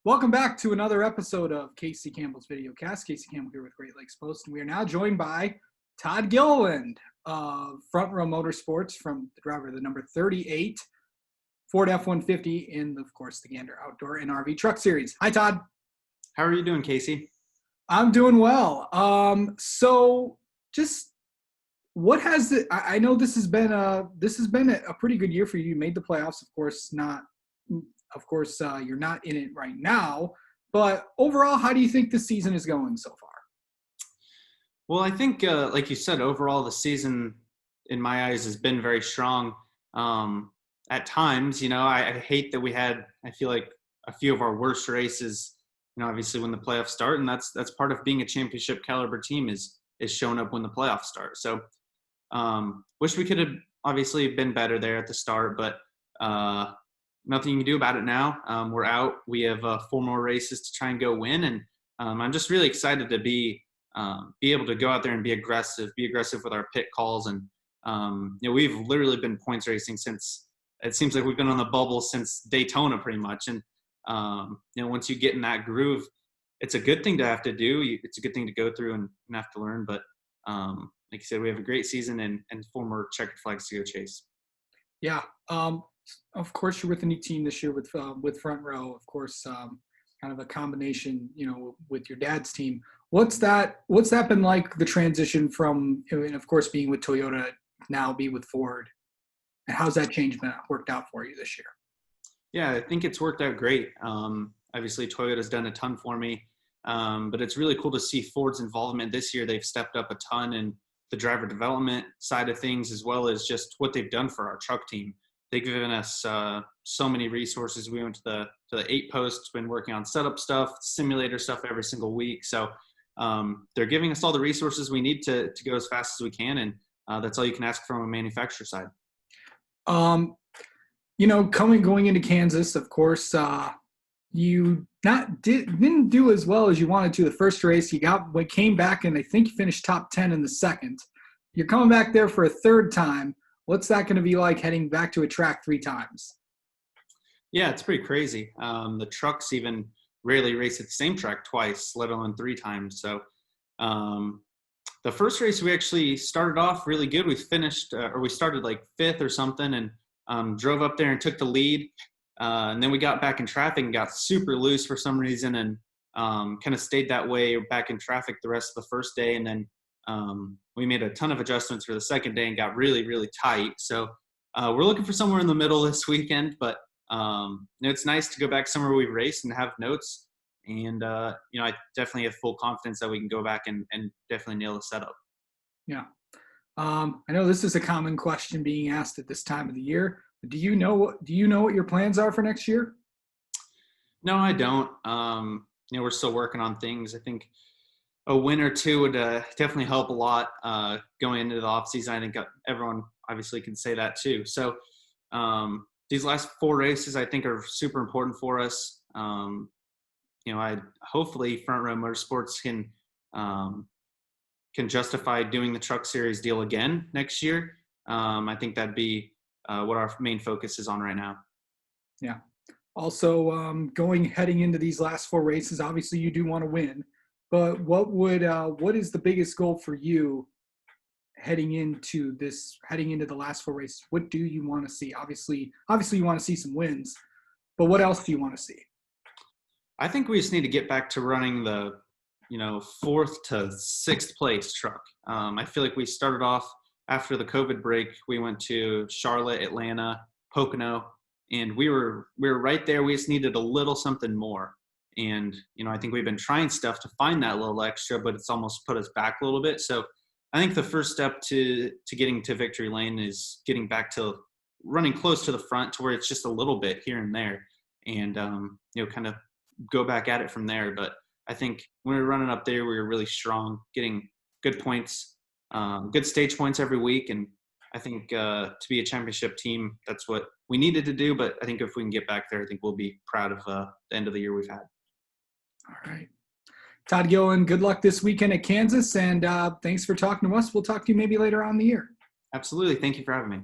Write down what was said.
Welcome back to another episode of Casey Campbell's Videocast. Casey Campbell here with Great Lakes Post, and we are now joined by Todd Gilliland of Front Row Motorsports, from the driver of the number 38 Ford F-150 in, of course, the Gander Outdoor and RV Truck Series. Hi, Todd. How are you doing, Casey? I'm doing well. So just what has it? I know this has been a pretty good year for you. You made the playoffs, of course. You're not in it right now, but overall, how do you think the season is going so far? Well, I think, like you said, overall the season, in my eyes, has been very strong. At times, I hate that we had, I feel like, a few of our worst races, obviously when the playoffs start, and that's part of being a championship caliber team is showing up when the playoffs start. So wish we could have obviously been better there at the start, but nothing you can do about it now. We're out. We have 4 more races to try and go win, and I'm just really excited to be able to go out there and be aggressive with our pit calls. And we've literally been points racing since, it seems like we've been on the bubble since Daytona pretty much. And once you get in that groove, it's a good thing to have to do. It's a good thing to go through and have to learn. But like you said, we have a great season and 4 more checkered flags to go chase. Yeah. Of course, you're with a new team this year with Front Row. Of course, kind of a combination, with your dad's team. What's that been like, the transition from, and of course, being with Toyota, now be with Ford, and how's that change worked out for you this year? Yeah, I think it's worked out great. Obviously, Toyota's done a ton for me, but it's really cool to see Ford's involvement this year. They've stepped up a ton in the driver development side of things, as well as just what they've done for our truck team. They've given us so many resources. We went to the 8 posts, been working on setup stuff, simulator stuff every single week. So they're giving us all the resources we need to go as fast as we can, and that's all you can ask from a manufacturer side. Going into Kansas, of course, you didn't do as well as you wanted to the first race. We came back, and I think you finished top 10 in the second. You're coming back there for a third time. What's that going to be like, heading back to a track 3 times? Yeah, it's pretty crazy. The trucks even rarely race at the same track twice, let alone 3 times. So the first race, we actually started off really good. We started like 5th or something, and drove up there and took the lead. And then we got back in traffic and got super loose for some reason, and kind of stayed that way back in traffic the rest of the first day. And then we made a ton of adjustments for the second day and got really, really tight. So we're looking for somewhere in the middle this weekend, but it's nice to go back somewhere we've raced and have notes. And, I definitely have full confidence that we can go back and definitely nail the setup. Yeah. I know this is a common question being asked at this time of the year. Do you know what your plans are for next year? No, I don't. We're still working on things. I think a win or 2 would definitely help a lot going into the off season. I think everyone obviously can say that too. So these last 4 races, I think, are super important for us. Hopefully Front Row Motorsports can justify doing the Truck Series deal again next year. I think that'd be what our main focus is on right now. Yeah. Also, heading into these last 4 races, obviously you do want to win, but what is the biggest goal for you heading into the last 4 races? What do you want to see? Obviously you want to see some wins, but what else do you want to see? I think we just need to get back to running the 4th to 6th place truck. I feel like we started off after the COVID break. We went to Charlotte, Atlanta, Pocono, and we were right there. We just needed a little something more. And, I think we've been trying stuff to find that little extra, but it's almost put us back a little bit. So I think the first step to getting to victory lane is getting back to running close to the front, to where it's just a little bit here and there, and, kind of go back at it from there. But I think when we were running up there, we were really strong, getting good points, good stage points every week. And I think to be a championship team, that's what we needed to do. But I think if we can get back there, I think we'll be proud of the end of the year we've had. All right. Todd Gilliland, good luck this weekend at Kansas, and thanks for talking to us. We'll talk to you maybe later on in the year. Absolutely. Thank you for having me.